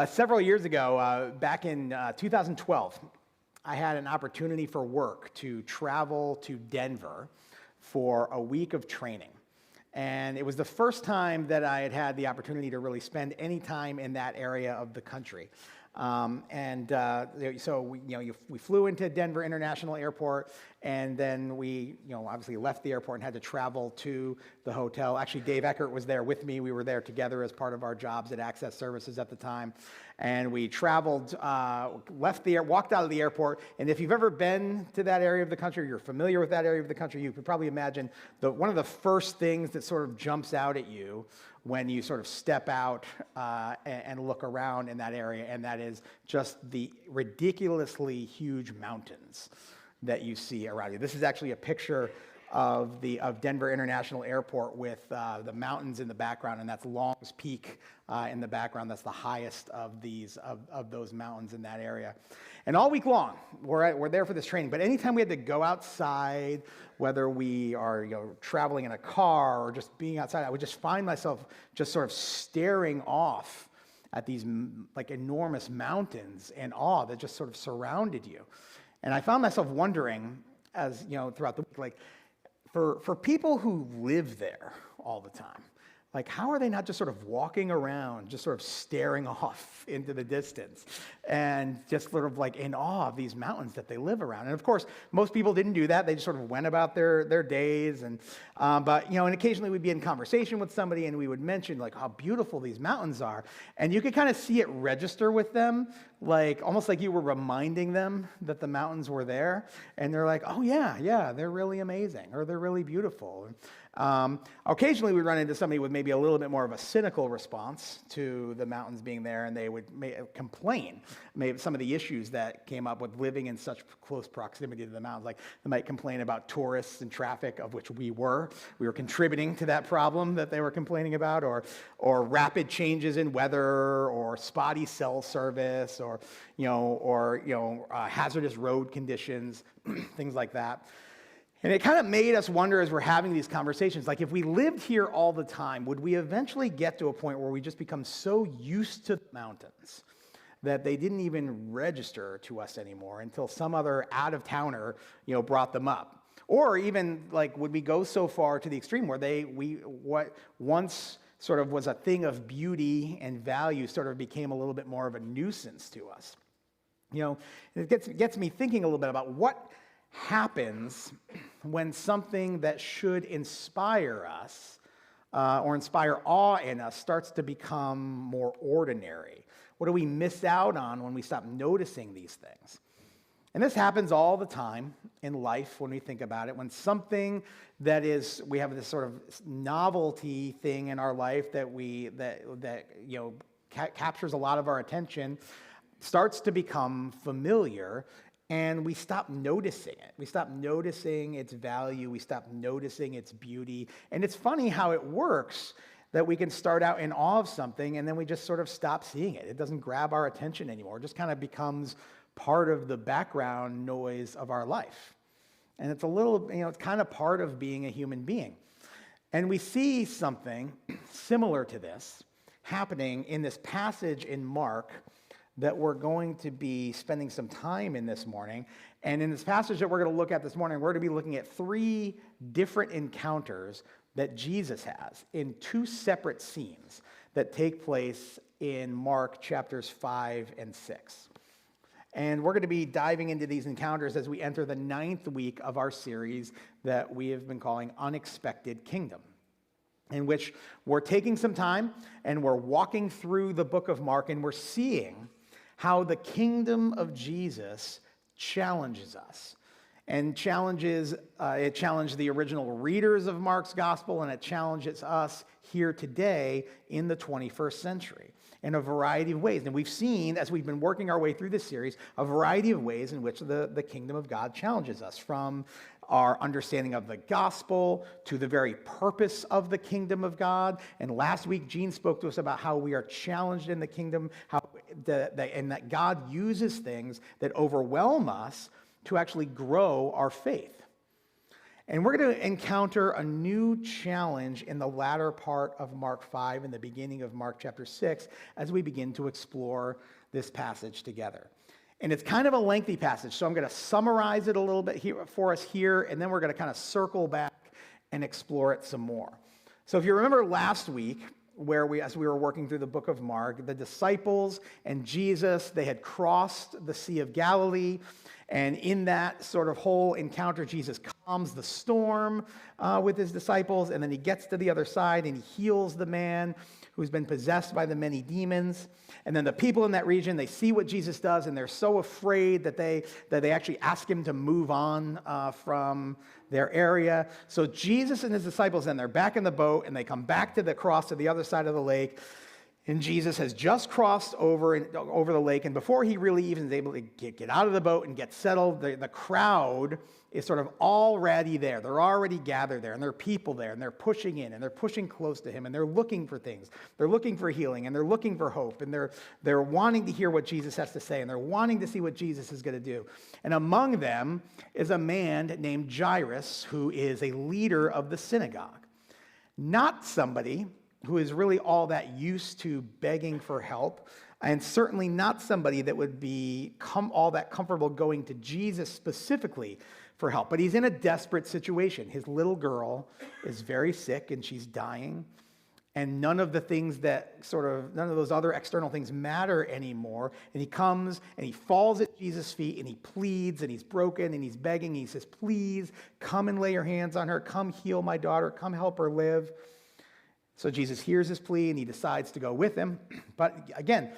Several years ago, back in 2012, I had an opportunity for work to travel to Denver for a week of training. And it was the first time that I had had the opportunity to really spend any time in that area of the country. We flew into Denver International Airport, and then we, obviously left the airport and had to travel to the hotel. Actually, Dave Eckert was there with me. We were there together as part of our jobs at Access Services at the time. And we traveled, walked out of the airport. And if you've ever been to that area of the country, or you're familiar with that area of the country, you could probably imagine one of the first things that sort of jumps out at you when you sort of step out and look around in that area, and that is just the ridiculously huge mountains that you see around you. This is actually a picture of Denver International Airport with the mountains in the background, and that's Long's Peak in the background. That's the highest of those mountains in that area. And all week long, we're there for this training. But anytime we had to go outside, whether we are traveling in a car or just being outside, I would just find myself just sort of staring off at these like enormous mountains and awe that just sort of surrounded you. And I found myself wondering, as throughout the week, like for people who live there all the time, like how are they not just sort of walking around, just sort of staring off into the distance and just sort of like in awe of these mountains that they live around? And of course, most people didn't do that. They just sort of went about their days. But occasionally we'd be in conversation with somebody and we would mention like how beautiful these mountains are. And you could kind of see it register with them, like almost like you were reminding them that the mountains were there. And they're like, oh yeah, they're really amazing, or they're really beautiful. Occasionally we run into somebody with maybe a little bit more of a cynical response to the mountains being there, and they would complain maybe some of the issues that came up with living in such close proximity to the mountains. Like they might complain about tourists and traffic, of which we were contributing to that problem that they were complaining about, or rapid changes in weather, or spotty cell service, or hazardous road conditions, things like that. And it kind of made us wonder as we're having these conversations, like if we lived here all the time, would we eventually get to a point where we just become so used to the mountains that they didn't even register to us anymore until some other out-of-towner, brought them up? Or even like, would we go so far to the extreme where what once sort of was a thing of beauty and value sort of became a little bit more of a nuisance to us? It gets me thinking a little bit about what happens when something that should inspire us or inspire awe in us starts to become more ordinary. What do we miss out on when we stop noticing these things? And this happens all the time in life when we think about it. When something we have this sort of novelty thing in our life that captures a lot of our attention, starts to become familiar. And we stop noticing it. We stop noticing its value. We stop noticing its beauty. And it's funny how it works that we can start out in awe of something and then we just sort of stop seeing it. It doesn't grab our attention anymore. It just kind of becomes part of the background noise of our life. And it's it's kind of part of being a human being. And we see something similar to this happening in this passage in Mark that we're going to be spending some time in this morning. And in this passage that we're going to look at this morning, we're going to be looking at 3 different encounters that Jesus has in 2 separate scenes that take place in Mark chapters 5 and 6. And we're going to be diving into these encounters as we enter the 9th week of our series that we have been calling Unexpected Kingdom, in which we're taking some time and we're walking through the book of Mark and we're seeing how the kingdom of Jesus challenges us. And it challenged the original readers of Mark's gospel, and it challenges us here today in the 21st century in a variety of ways. And we've seen, as we've been working our way through this series, a variety of ways in which the kingdom of God challenges us, from our understanding of the gospel to the very purpose of the kingdom of God. And last week, Gene spoke to us about how we are challenged in the kingdom, and that God uses things that overwhelm us to actually grow our faith. And we're going to encounter a new challenge in the latter part of Mark 5 and the beginning of Mark chapter 6 as we begin to explore this passage together. And it's kind of a lengthy passage, so I'm going to summarize it a little bit here for us here, and then we're going to kind of circle back and explore it some more. So if you remember last week, as we were working through the book of Mark, the disciples and Jesus, they had crossed the Sea of Galilee, and in that sort of whole encounter, Jesus calms the storm with his disciples, and then he gets to the other side and he heals the man who's been possessed by the many demons. And then the people in that region, they see what Jesus does, and they're so afraid that they actually ask him to move on from their area. So Jesus and his disciples, then they're back in the boat, and they come back to the cross to the other side of the lake. And Jesus has just crossed over the lake, and before he really even is able to get out of the boat and get settled, the crowd is sort of already there. They're already gathered there, and there are people there, and they're pushing in, and they're pushing close to him, and they're looking for things. They're looking for healing, and they're looking for hope, and they're wanting to hear what Jesus has to say, and they're wanting to see what Jesus is going to do. And among them is a man named Jairus, who is a leader of the synagogue. Not somebody who is really all that used to begging for help, and certainly not somebody that would be all that comfortable going to Jesus specifically for help. But he's in a desperate situation. His little girl is very sick and she's dying, and none of those other external things matter anymore. And he comes and he falls at Jesus' feet and he pleads, and he's broken and he's begging. And he says, "Please come and lay your hands on her. Come heal my daughter. Come help her live." So Jesus hears his plea and he decides to go with him. But again,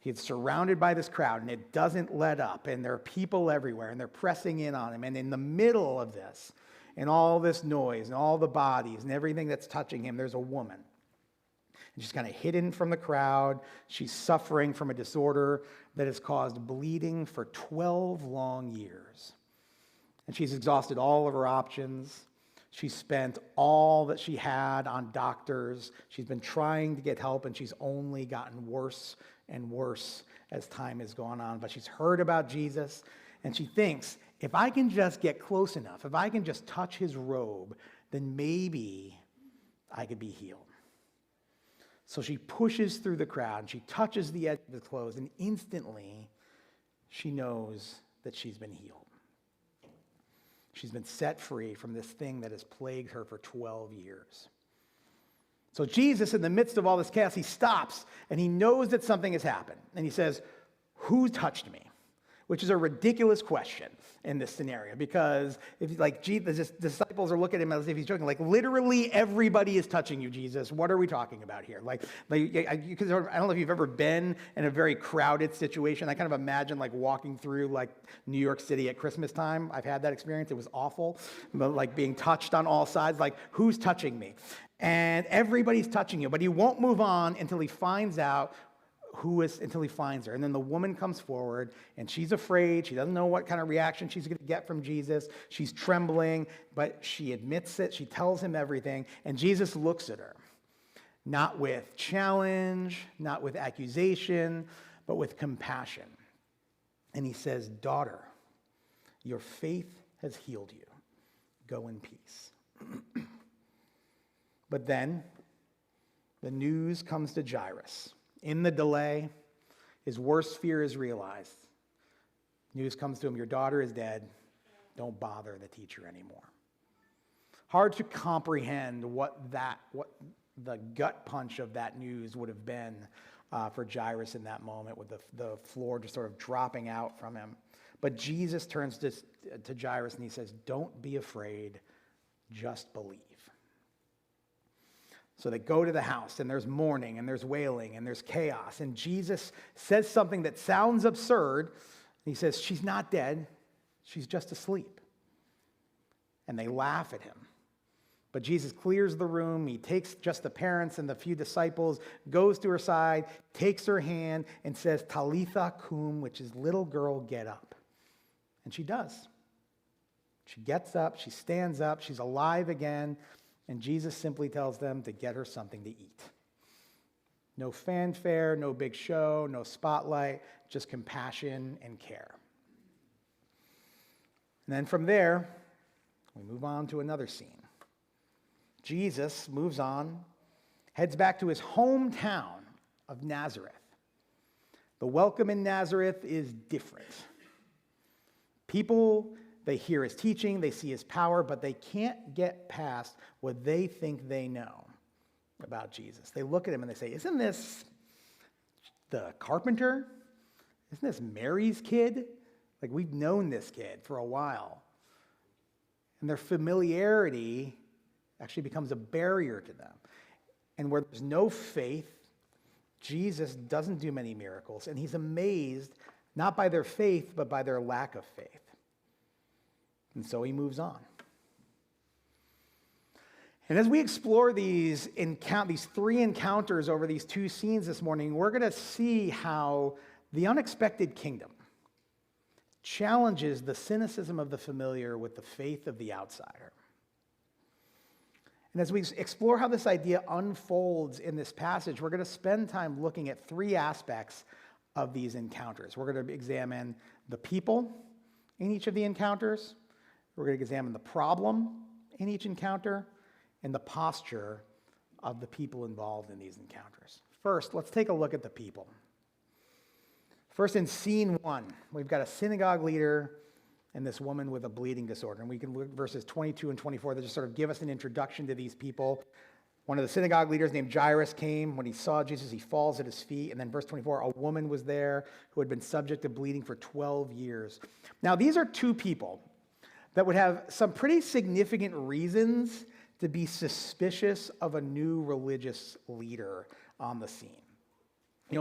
he's surrounded by this crowd and it doesn't let up. And there are people everywhere and they're pressing in on him. And in the middle of this, and all this noise and all the bodies and everything that's touching him, there's a woman. And she's kind of hidden from the crowd. She's suffering from a disorder that has caused bleeding for 12 long years. And she's exhausted all of her options. She spent all that she had on doctors. She's been trying to get help, and she's only gotten worse and worse as time has gone on. But she's heard about Jesus, and she thinks, if I can just get close enough, if I can just touch his robe, then maybe I could be healed. So she pushes through the crowd, and she touches the edge of his clothes, and instantly she knows that she's been healed. She's been set free from this thing that has plagued her for 12 years. So Jesus, in the midst of all this chaos, he stops and he knows that something has happened. And he says, "Who touched me?" Which is a ridiculous question in this scenario, because if the disciples are looking at him as if he's joking, like, literally everybody is touching you, Jesus. What are we talking about here? Because I don't know if you've ever been in a very crowded situation. I kind of imagine walking through New York City at Christmas time. I've had that experience. It was awful, but being touched on all sides. Who's touching me? And everybody's touching you, but he won't move on until he finds out until he finds her. And then the woman comes forward, and she's afraid. She doesn't know what kind of reaction she's going to get from Jesus. She's trembling, but she admits it. She tells him everything, and Jesus looks at her, not with challenge, not with accusation, but with compassion. And he says, "Daughter, your faith has healed you. Go in peace." But then the news comes to Jairus. In the delay, his worst fear is realized. News comes to him, "Your daughter is dead. Don't bother the teacher anymore." Hard to comprehend what the gut punch of that news would have been for Jairus in that moment, with the floor just sort of dropping out from him. But Jesus turns to Jairus and he says, "Don't be afraid, just believe." So they go to the house, and there's mourning, and there's wailing, and there's chaos. And Jesus says something that sounds absurd. He says, "She's not dead. She's just asleep." And they laugh at him. But Jesus clears the room. He takes just the parents and the few disciples, goes to her side, takes her hand, and says, "Talitha cum," which is, "Little girl, get up." And she does. She gets up. She stands up. She's alive again. And Jesus simply tells them to get her something to eat. No fanfare, no big show, no spotlight, just compassion and care. And then from there, We move on to another scene. Jesus moves on, heads back to his hometown of Nazareth. The welcome in Nazareth is different. People, they hear his teaching, they see his power, but they can't get past what they think they know about Jesus. They look at him and they say, isn't this the carpenter? Isn't this Mary's kid? Like, we've known this kid for a while. And their familiarity actually becomes a barrier to them. And where there's no faith, Jesus doesn't do many miracles, and he's amazed not by their faith, but by their lack of faith. And so he moves on. And as we explore these three encounters over these two scenes this morning, we're going to see how the unexpected kingdom challenges the cynicism of the familiar with the faith of the outsider. And as we explore how this idea unfolds in this passage, we're going to spend time looking at three aspects of these encounters. We're going to examine the people in each of the encounters. We're going to examine the problem in each encounter and the posture of the people involved in these encounters. First, let's take a look at the people. First, in scene 1, we've got a synagogue leader and this woman with a bleeding disorder. And we can look at verses 22 and 24 that just sort of give us an introduction to these people. One of the synagogue leaders named Jairus came. When he saw Jesus, he falls at his feet. And then verse 24, a woman was there who had been subject to bleeding for 12 years. Now, these are two people that would have some pretty significant reasons to be suspicious of a new religious leader on the scene.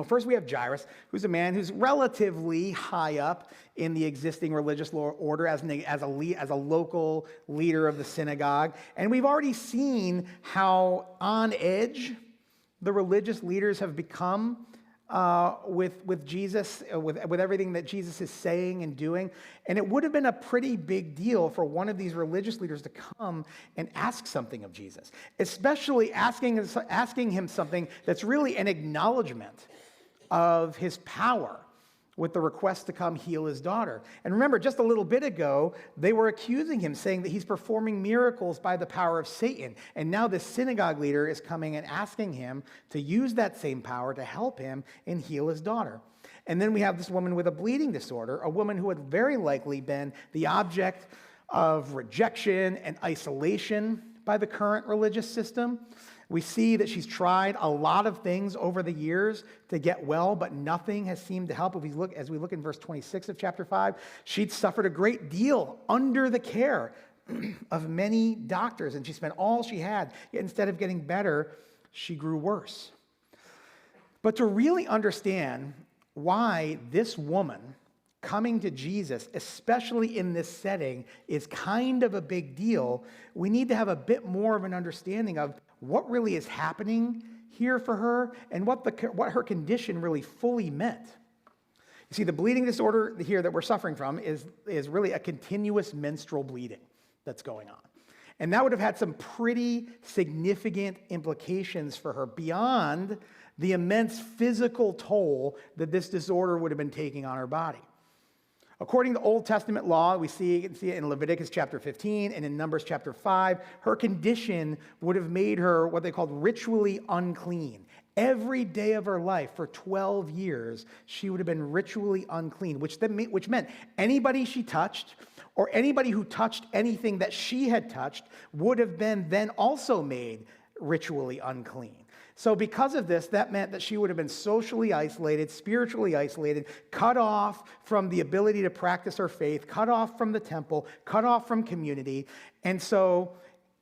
First we have Jairus, who's a man who's relatively high up in the existing religious order as a local leader of the synagogue. And we've already seen how on edge the religious leaders have become with Jesus, with everything that Jesus is saying and doing. And it would have been a pretty big deal for one of these religious leaders to come and ask something of Jesus, especially asking him something that's really an acknowledgement of his power with the request to come heal his daughter. And remember, just a little bit ago, they were accusing him, saying that he's performing miracles by the power of Satan. And now this synagogue leader is coming and asking him to use that same power to help him and heal his daughter. And then we have this woman with a bleeding disorder, a woman who had very likely been the object of rejection and isolation by the current religious system. We see that she's tried a lot of things over the years to get well, but nothing has seemed to help. As we look in verse 26 of chapter 5, she'd suffered a great deal under the care of many doctors, and she spent all she had. Yet instead of getting better, she grew worse. But to really understand why this woman coming to Jesus, especially in this setting, is kind of a big deal, we need to have a bit more of an understanding of what really is happening here for her and what her condition really fully meant. You see, the bleeding disorder here that we're suffering from is really a continuous menstrual bleeding that's going on. And that would have had some pretty significant implications for her beyond the immense physical toll that this disorder would have been taking on her body. According to Old Testament law, we see it in Leviticus chapter 15 and in Numbers chapter 5, her condition would have made her what they called ritually unclean. Every day of her life for 12 years, she would have been ritually unclean, which meant anybody she touched or anybody who touched anything that she had touched would have been then also made ritually unclean. So because of this, that meant that she would have been socially isolated, spiritually isolated, cut off from the ability to practice her faith, cut off from the temple, cut off from community. And so,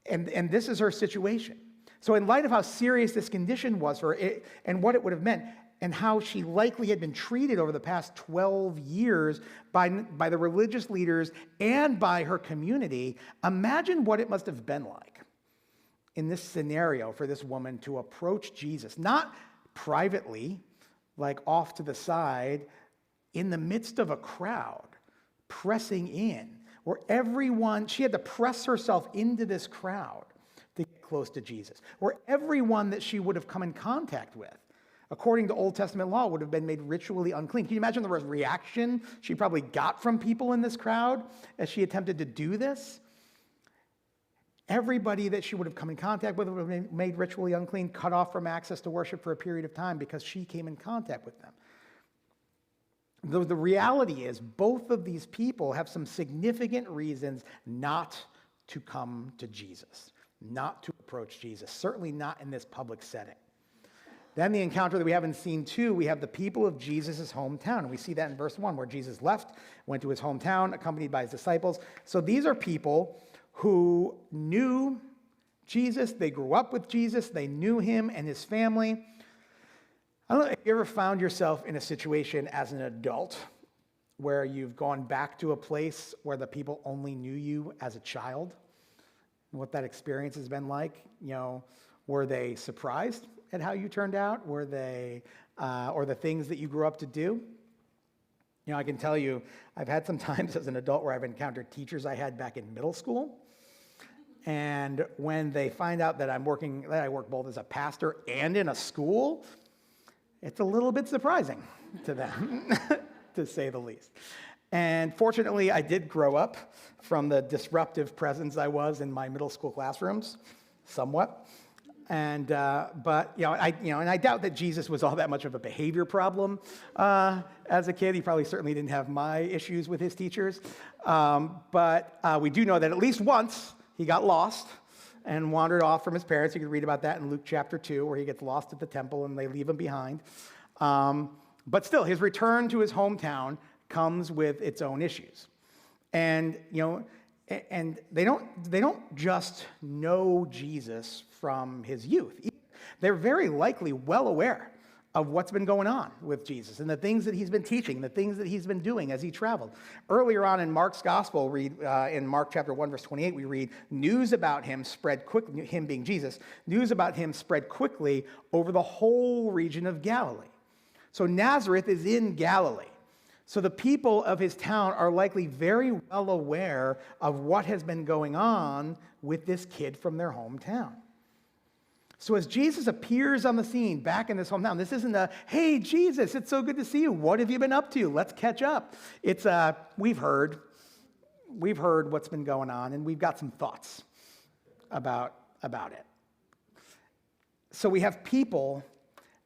and this is her situation. So in light of how serious this condition was for her and what it would have meant, and how she likely had been treated over the past 12 years by the religious leaders and by her community, imagine what it must have been like in this scenario for this woman to approach Jesus, not privately, like off to the side, in the midst of a crowd, pressing in, where she had to press herself into this crowd to get close to Jesus, where everyone that she would have come in contact with, according to Old Testament law, would have been made ritually unclean. Can you imagine the reaction she probably got from people in this crowd as she attempted to do this? Everybody that she would have come in contact with would have been made ritually unclean, cut off from access to worship for a period of time because she came in contact with them. The reality is both of these people have some significant reasons not to come to Jesus, not to approach Jesus, certainly not in this public setting. Then the encounter that we have in scene 2, we have the people of Jesus' hometown. And we see that in verse 1, where Jesus left, went to his hometown, accompanied by his disciples. So these are people who knew Jesus. They grew up with Jesus. They knew him and his family. I don't know if you ever found yourself in a situation as an adult where you've gone back to a place where the people only knew you as a child, and what that experience has been like. Were they surprised at how you turned out? Were they, or the things that you grew up to do? I can tell you, I've had some times as an adult where I've encountered teachers I had back in middle school. And when they find out that I work both as a pastor and in a school, it's a little bit surprising to them, to say the least. And fortunately, I did grow up from the disruptive presence I was in my middle school classrooms, somewhat. And I doubt that Jesus was all that much of a behavior problem as a kid. He probably certainly didn't have my issues with his teachers. But we do know that at least once he got lost and wandered off from his parents. You can read about that in Luke chapter 2, where he gets lost at the temple and they leave him behind. But still, his return to his hometown comes with its own issues. And they don't just know Jesus from his youth. They're very likely well aware of what's been going on with Jesus and the things that he's been teaching, the things that he's been doing as he traveled. Earlier on in Mark's gospel, in Mark chapter 1, verse 28, we read, news about him spread quickly, him being Jesus, news about him spread quickly over the whole region of Galilee. So Nazareth is in Galilee. So the people of his town are likely very well aware of what has been going on with this kid from their hometown. So as Jesus appears on the scene back in this hometown, this isn't a, hey, Jesus, it's so good to see you. What have you been up to? Let's catch up. It's we've heard what's been going on, and we've got some thoughts about it. So we have people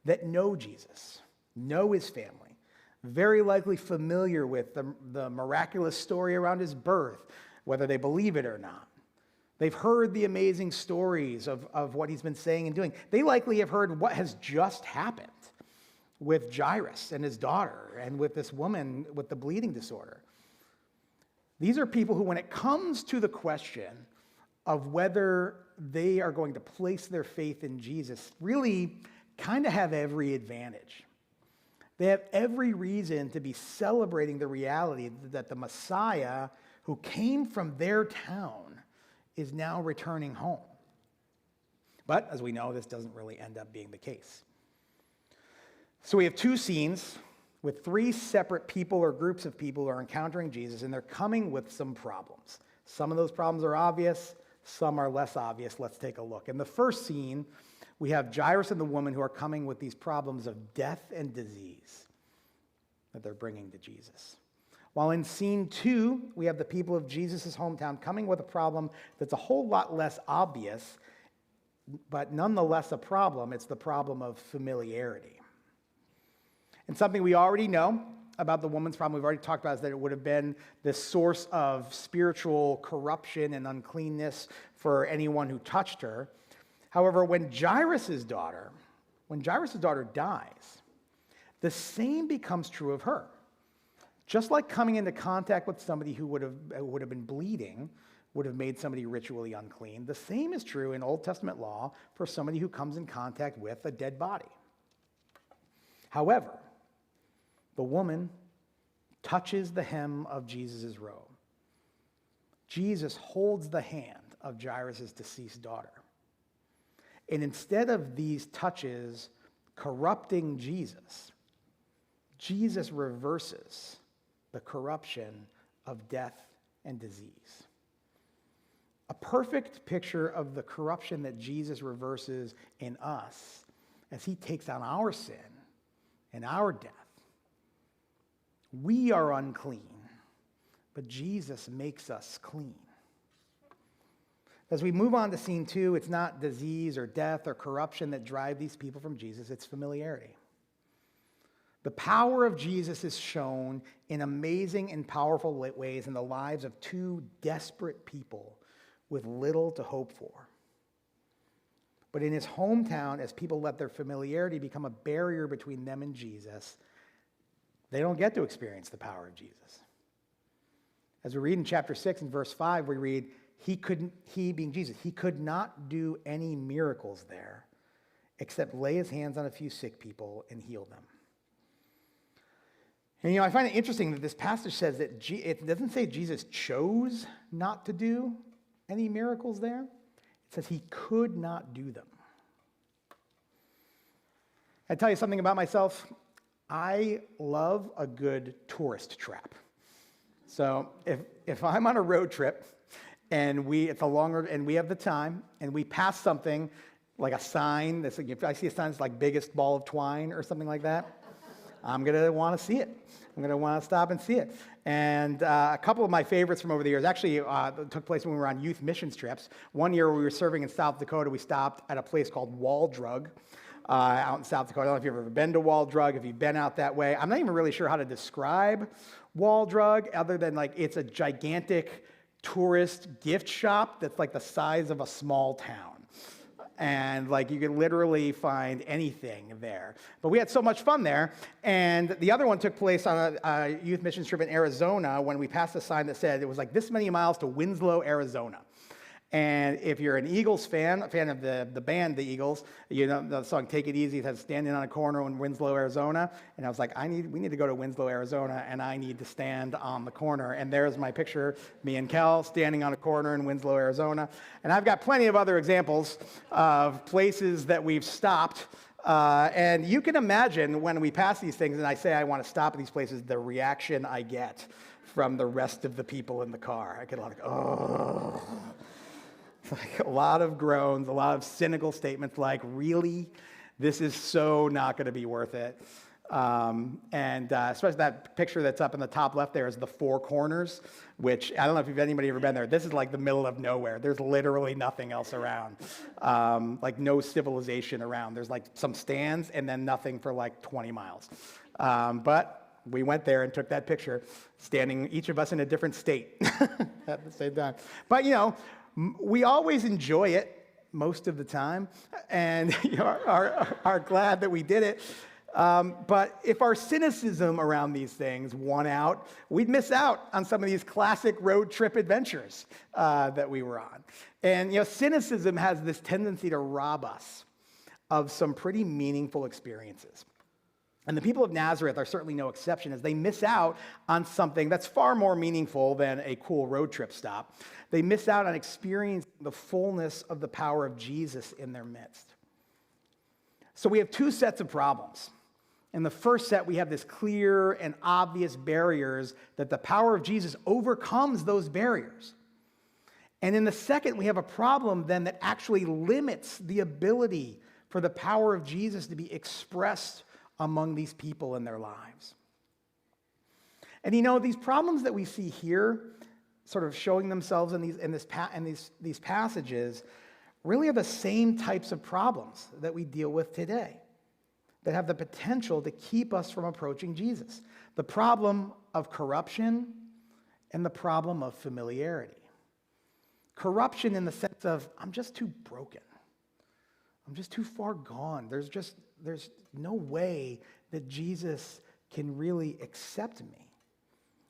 that know Jesus, know his family, very likely familiar with the miraculous story around his birth, whether they believe it or not. They've heard the amazing stories of what he's been saying and doing. They likely have heard what has just happened with Jairus and his daughter and with this woman with the bleeding disorder. These are people who, when it comes to the question of whether they are going to place their faith in Jesus, really kind of have every advantage. They have every reason to be celebrating the reality that the Messiah who came from their town is now returning home. But as we know, this doesn't really end up being the case. So we have two scenes with three separate people or groups of people who are encountering Jesus, and they're coming with some problems. Some of those problems are obvious, some are less obvious. Let's take a look. In the first scene, we have Jairus and the woman who are coming with these problems of death and disease that they're bringing to Jesus. While in scene 2, we have the people of Jesus' hometown coming with a problem that's a whole lot less obvious, but nonetheless a problem. It's the problem of familiarity. And something we already know about the woman's problem, we've already talked about, is that it would have been this source of spiritual corruption and uncleanness for anyone who touched her. However, when Jairus' daughter dies, the same becomes true of her. Just like coming into contact with somebody who would have been bleeding would have made somebody ritually unclean, the same is true in Old Testament law for somebody who comes in contact with a dead body. However, the woman touches the hem of Jesus' robe. Jesus holds the hand of Jairus' deceased daughter. And instead of these touches corrupting Jesus, Jesus reverses the corruption of death and disease. A perfect picture of the corruption that Jesus reverses in us as he takes on our sin and our death. We are unclean, but Jesus makes us clean. As we move on to scene 2, it's not disease or death or corruption that drive these people from Jesus, it's familiarity. The power of Jesus is shown in amazing and powerful ways in the lives of two desperate people with little to hope for. But in his hometown, as people let their familiarity become a barrier between them and Jesus, they don't get to experience the power of Jesus. As we read in chapter 6 and verse 5, we read, he being Jesus, he could not do any miracles there except lay his hands on a few sick people and heal them. And I find it interesting that this passage says that it doesn't say Jesus chose not to do any miracles there. It says he could not do them. I tell you something about myself. I love a good tourist trap. So if I'm on a road trip and it's a longer and we have the time and we pass something like a sign that's like, if I see a sign that's like biggest ball of twine or something like that, I'm going to want to see it. I'm going to want to stop and see it. And a couple of my favorites from over the years actually took place when we were on youth missions trips. One year we were serving in South Dakota, we stopped at a place called Wall Drug out in South Dakota. I don't know if you've ever been to Wall Drug, if you've been out that way. I'm not even really sure how to describe Wall Drug other than like it's a gigantic tourist gift shop that's like the size of a small town. And like you could literally find anything there. But we had so much fun there. And the other one took place on a youth mission trip in Arizona when we passed a sign that said it was like this many miles to Winslow, Arizona. And if you're an Eagles fan, a fan of the band, the Eagles, you know the song "Take It Easy." It has standing on a corner in Winslow, Arizona. And I was like, we need to go to Winslow, Arizona, and I need to stand on the corner. And there's my picture, me and Kel standing on a corner in Winslow, Arizona. And I've got plenty of other examples of places that we've stopped. And you can imagine when we pass these things and I say I want to stop at these places, the reaction I get from the rest of the people in the car. I get a lot of, oh. Like a lot of groans, a lot of cynical statements like, really? This is so not going to be worth it. Especially that picture that's up in the top left there is the Four Corners, which I don't know if anybody ever been there. This is like the middle of nowhere. There's literally nothing else around, like no civilization around. There's like some stands and then nothing for like 20 miles. But we went there and took that picture, standing each of us in a different state at the same time. But we always enjoy it most of the time and are glad that we did it. But if our cynicism around these things won out, we'd miss out on some of these classic road trip adventures that we were on. And cynicism has this tendency to rob us of some pretty meaningful experiences. And the people of Nazareth are certainly no exception as they miss out on something that's far more meaningful than a cool road trip stop. They miss out on experiencing the fullness of the power of Jesus in their midst. So we have two sets of problems. In the first set, we have this clear and obvious barriers that the power of Jesus overcomes those barriers. And in the second, we have a problem then that actually limits the ability for the power of Jesus to be expressed among these people in their lives. And these problems that we see here, sort of showing themselves in these passages, really are the same types of problems that we deal with today that have the potential to keep us from approaching Jesus. The problem of corruption and the problem of familiarity. Corruption in the sense of, I'm just too broken. I'm just too far gone. There's no way that Jesus can really accept me.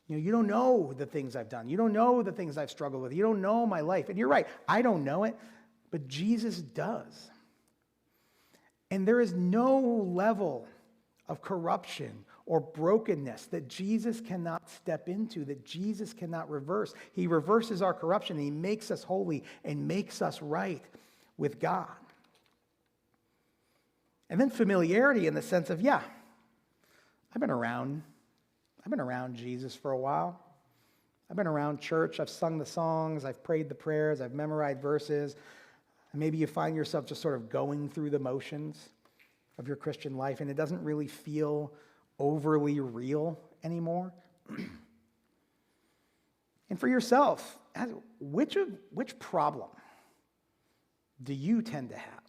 You don't know the things I've done. You don't know the things I've struggled with. You don't know my life. And you're right, I don't know it, but Jesus does. And there is no level of corruption or brokenness that Jesus cannot step into, that Jesus cannot reverse. He reverses our corruption, and he makes us holy and makes us right with God. And then familiarity in the sense of, I've been around Jesus for a while. I've been around church. I've sung the songs. I've prayed the prayers. I've memorized verses. And maybe you find yourself just sort of going through the motions of your Christian life, and it doesn't really feel overly real anymore. And for yourself, which problem do you tend to have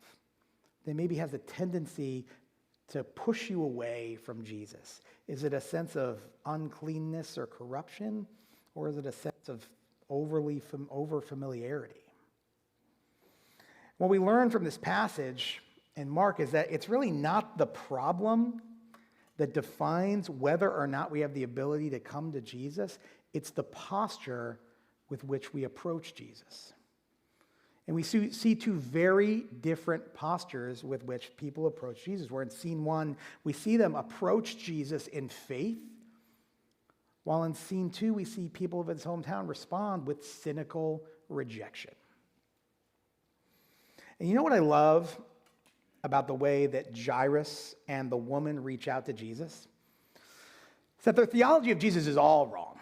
that maybe has a tendency to push you away from Jesus? Is it a sense of uncleanness or corruption, or is it a sense of over familiarity? What we learn from this passage in Mark is that it's really not the problem that defines whether or not we have the ability to come to Jesus. It's the posture with which we approach Jesus. And we see two very different postures with which people approach Jesus. Where in scene one, we see them approach Jesus in faith, while in scene two, we see people of his hometown respond with cynical rejection. And you know what I love about the way that Jairus and the woman reach out to Jesus? It's that their theology of Jesus is all wrong.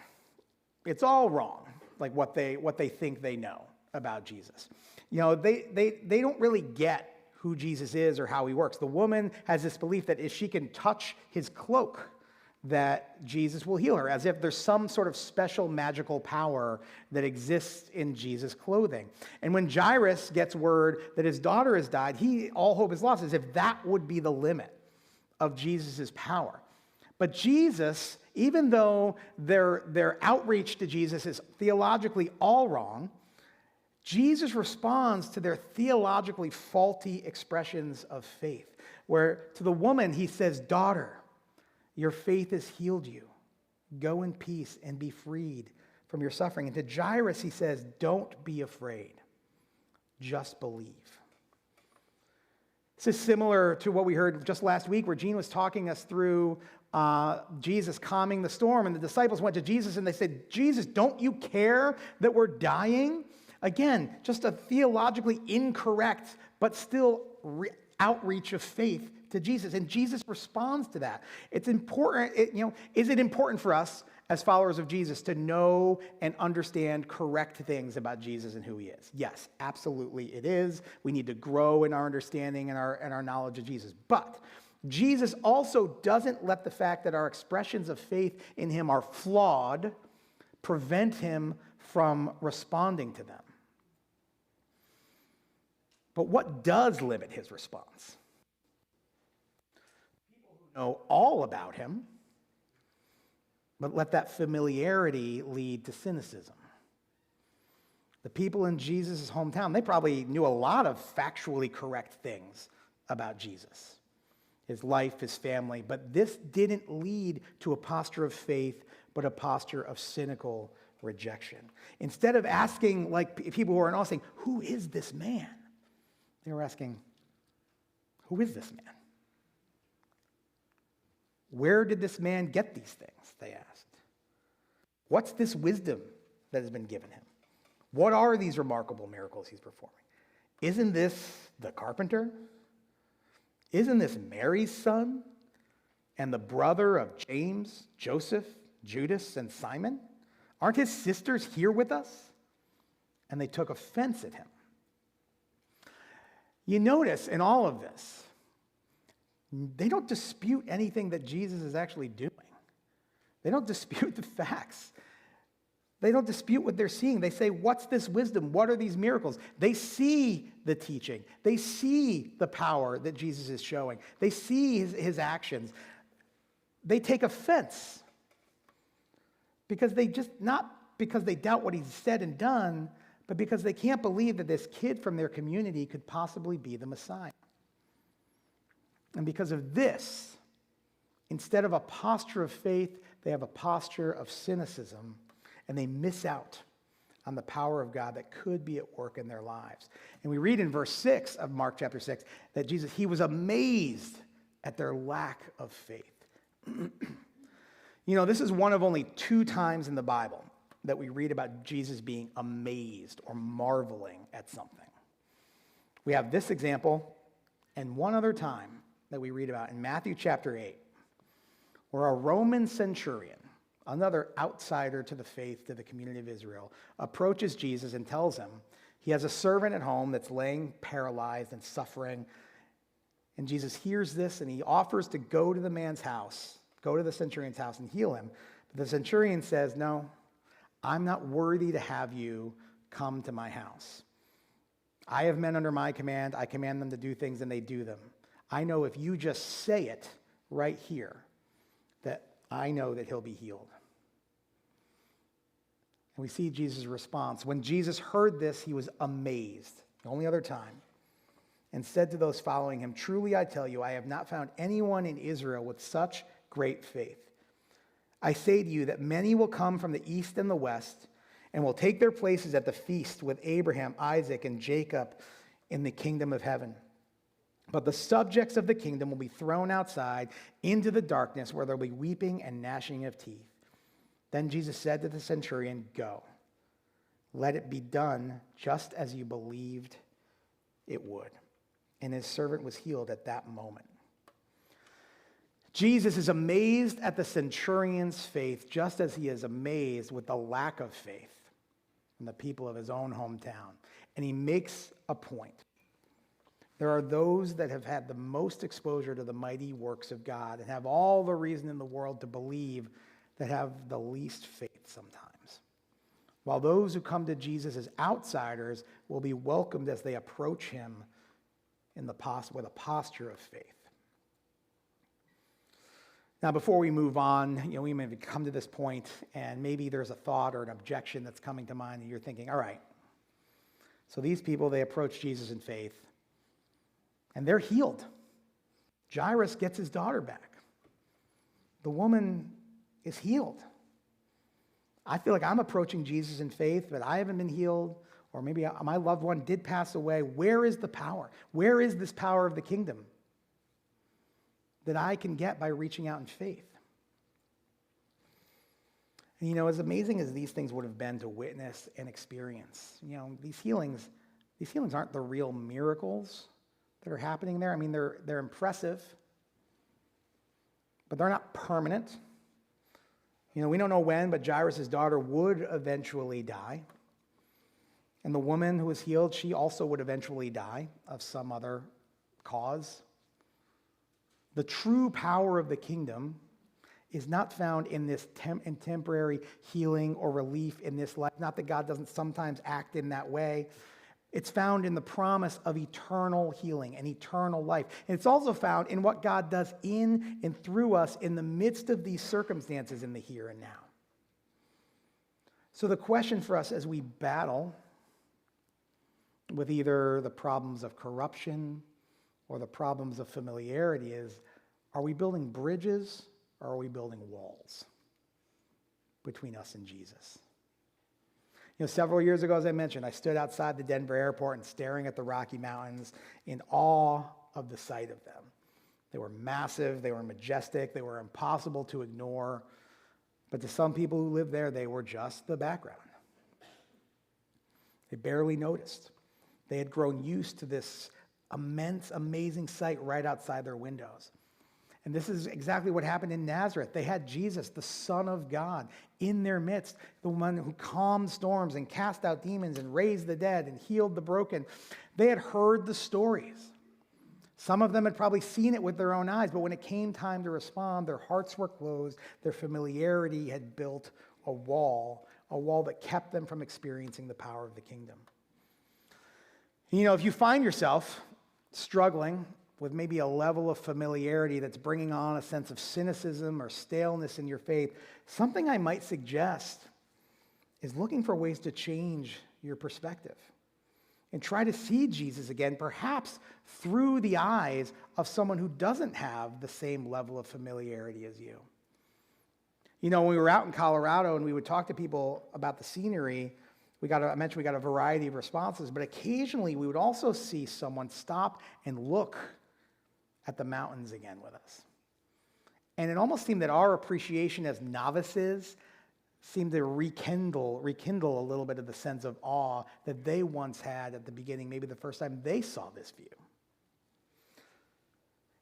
It's all wrong, like what they think they know about Jesus. You know, they don't really get who Jesus is or how he works. The woman has this belief that if she can touch his cloak, that Jesus will heal her, as if there's some sort of special magical power that exists in Jesus' clothing. And when Jairus gets word that his daughter has died, all hope is lost, as if that would be the limit of Jesus' power. But Jesus, even though their outreach to Jesus is theologically all wrong, Jesus responds to their theologically faulty expressions of faith, where to the woman he says, "Daughter, your faith has healed you. Go in peace and be freed from your suffering." And to Jairus, he says, "Don't be afraid. Just believe." This is similar to what we heard just last week, where Gene was talking us through Jesus calming the storm. And the disciples went to Jesus and they said, "Jesus, don't you care that we're dying?" Again, just a theologically incorrect, but still outreach of faith to Jesus. And Jesus responds to that. It's important, is it important for us as followers of Jesus to know and understand correct things about Jesus and who he is? Yes, absolutely it is. We need to grow in our understanding and our knowledge of Jesus. But Jesus also doesn't let the fact that our expressions of faith in him are flawed prevent him from responding to them. But what does limit his response? People who know all about him, but let that familiarity lead to cynicism. The people in Jesus' hometown, they probably knew a lot of factually correct things about Jesus, his life, his family, but this didn't lead to a posture of faith, but a posture of cynical rejection. Instead of asking, like people who are in awe, saying, "Who is this man?" They were asking, "Who is this man? Where did this man get these things?" they asked. "What's this wisdom that has been given him? What are these remarkable miracles he's performing? Isn't this the carpenter? Isn't this Mary's son and the brother of James, Joseph, Judas, and Simon? Aren't his sisters here with us?" And they took offense at him. You notice in all of this, they don't dispute anything that Jesus is actually doing. They don't dispute the facts. They don't dispute what they're seeing. They say, "What's this wisdom? What are these miracles?" They see the teaching. They see the power that Jesus is showing. They see his actions. They take offense because not because they doubt what he's said and done, but because they can't believe that this kid from their community could possibly be the Messiah. And because of this, instead of a posture of faith, they have a posture of cynicism, and they miss out on the power of God that could be at work in their lives. And we read in verse 6 of Mark chapter 6 that Jesus, he was amazed at their lack of faith. This is one of only 2 times in the Bible that we read about Jesus being amazed or marveling at something. We have this example and one other time that we read about in Matthew chapter 8, where a Roman centurion, another outsider to the faith, to the community of Israel, approaches Jesus and tells him he has a servant at home that's laying paralyzed and suffering. And Jesus hears this and he offers to go to the man's house, go to the centurion's house and heal him. But the centurion says, "No, I'm not worthy to have you come to my house. I have men under my command. I command them to do things, and they do them. I know if you just say it right here, that I know that he'll be healed. And we see Jesus' response. When Jesus heard this, he was amazed, the only other time, and said to those following him, "Truly I tell you, I have not found anyone in Israel with such great faith. I say to you that many will come from the east and the west and will take their places at the feast with Abraham, Isaac, and Jacob in the kingdom of heaven. But the subjects of the kingdom will be thrown outside into the darkness where there will be weeping and gnashing of teeth." Then Jesus said to the centurion, "Go, let it be done just as you believed it would." And his servant was healed at that moment. Jesus is amazed at the centurion's faith, just as he is amazed with the lack of faith in the people of his own hometown. And he makes a point. There are those that have had the most exposure to the mighty works of God and have all the reason in the world to believe that have the least faith sometimes. While those who come to Jesus as outsiders will be welcomed as they approach him with a posture of faith. Now, before we move on, we may come to this point and maybe there's a thought or an objection that's coming to mind and you're thinking, all right, so these people, they approach Jesus in faith and they're healed. Jairus gets his daughter back. The woman is healed. I feel like I'm approaching Jesus in faith, but I haven't been healed, or maybe my loved one did pass away. Where is the power? Where is this power of the kingdom that I can get by reaching out in faith? And as amazing as these things would have been to witness and experience, these healings aren't the real miracles that are happening there. I mean, they're impressive, but they're not permanent. We don't know when, but Jairus' daughter would eventually die. And the woman who was healed, she also would eventually die of some other cause. The true power of the kingdom is not found in this temporary healing or relief in this life. Not that God doesn't sometimes act in that way. It's found in the promise of eternal healing and eternal life. And it's also found in what God does in and through us in the midst of these circumstances in the here and now. So the question for us as we battle with either the problems of corruption or the problems of familiarity is, are we building bridges or are we building walls between us and Jesus? Several years ago, as I mentioned, I stood outside the Denver airport and staring at the Rocky Mountains in awe of the sight of them. They were massive, they were majestic, they were impossible to ignore. But to some people who lived there, they were just the background. They barely noticed. They had grown used to this immense, amazing sight right outside their windows. And this is exactly what happened in Nazareth. They had Jesus, the Son of God, in their midst, the one who calmed storms and cast out demons and raised the dead and healed the broken. They had heard the stories. Some of them had probably seen it with their own eyes, but when it came time to respond, their hearts were closed. Their familiarity had built a wall that kept them from experiencing the power of the kingdom. If you find yourself struggling with maybe a level of familiarity that's bringing on a sense of cynicism or staleness in your faith, something I might suggest is looking for ways to change your perspective and try to see Jesus again, perhaps through the eyes of someone who doesn't have the same level of familiarity as you. When we were out in Colorado and we would talk to people about the scenery, I mentioned we got a variety of responses, but occasionally we would also see someone stop and look at the mountains again with us. And it almost seemed that our appreciation as novices seemed to rekindle a little bit of the sense of awe that they once had at the beginning, maybe the first time they saw this view.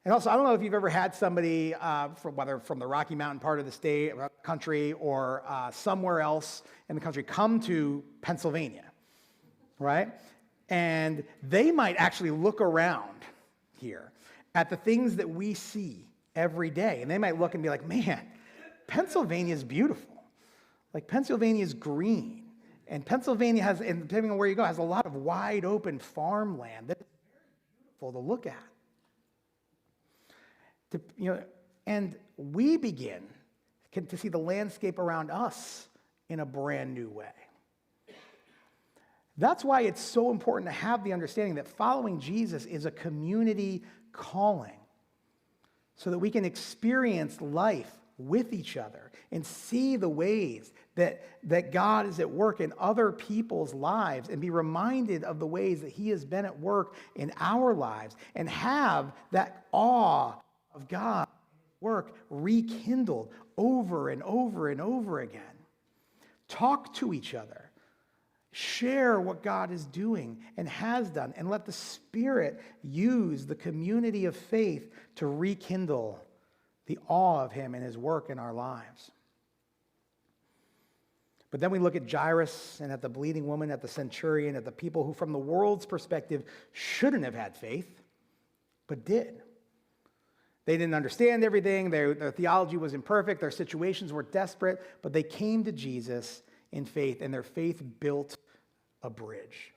And also, I don't know if you've ever had somebody, whether from the Rocky Mountain part of the state, or country, or somewhere else in the country, come to Pennsylvania, right? And they might actually look around here at the things that we see every day. And they might look and be like, man, Pennsylvania is beautiful. Like, Pennsylvania is green And Pennsylvania has, and depending on where you go, has a lot of wide open farmland that's beautiful to look at. And we begin to see the landscape around us in a brand new way. That's why it's so important to have the understanding that following Jesus is a community calling, so that we can experience life with each other and see the ways that God is at work in other people's lives, and be reminded of the ways that he has been at work in our lives, and have that awe of God's work rekindled over and over and over again. Talk to each other. Share what God is doing and has done, and let the Spirit use the community of faith to rekindle the awe of him and his work in our lives. But then we look at Jairus and at the bleeding woman, at the centurion, at the people who from the world's perspective shouldn't have had faith, but did. They didn't understand everything. Their theology was imperfect. Their situations were desperate, but they came to Jesus in faith, and their faith built a bridge.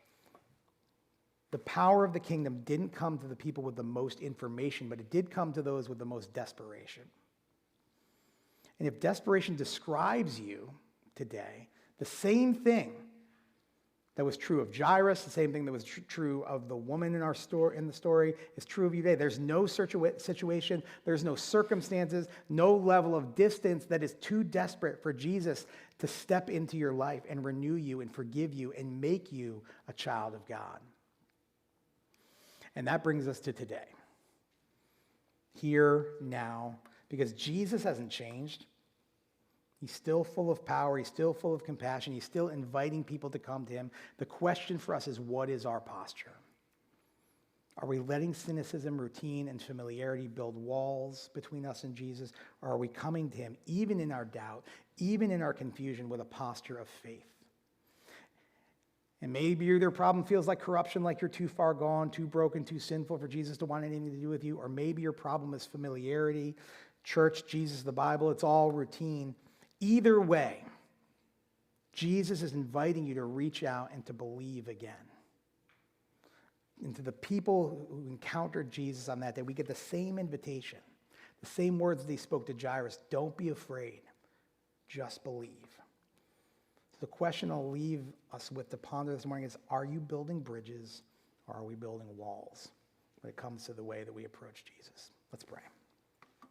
The power of the kingdom didn't come to the people with the most information, but it did come to those with the most desperation. And if desperation describes you today, the same thing that was true of Jairus, the same thing that was true of the woman in the story, is true of you today. There's no situation, there's no circumstances, no level of distance that is too desperate for Jesus to step into your life and renew you and forgive you and make you a child of God. And that brings us to today. Here, now, because Jesus hasn't changed. He's still full of power. He's still full of compassion. He's still inviting people to come to him. The question for us is, what is our posture? Are we letting cynicism, routine, and familiarity build walls between us and Jesus? Or are we coming to him, even in our doubt, even in our confusion, with a posture of faith? And maybe your problem feels like corruption, like you're too far gone, too broken, too sinful for Jesus to want anything to do with you. Or maybe your problem is familiarity, church, Jesus, the Bible. It's all routine. Either way, Jesus is inviting you to reach out and to believe again. And to the people who encountered Jesus on that day, we get the same invitation, the same words that he spoke to Jairus. Don't be afraid, just believe. The question I'll leave us with to ponder this morning is, are you building bridges or are we building walls when it comes to the way that we approach Jesus? Let's pray.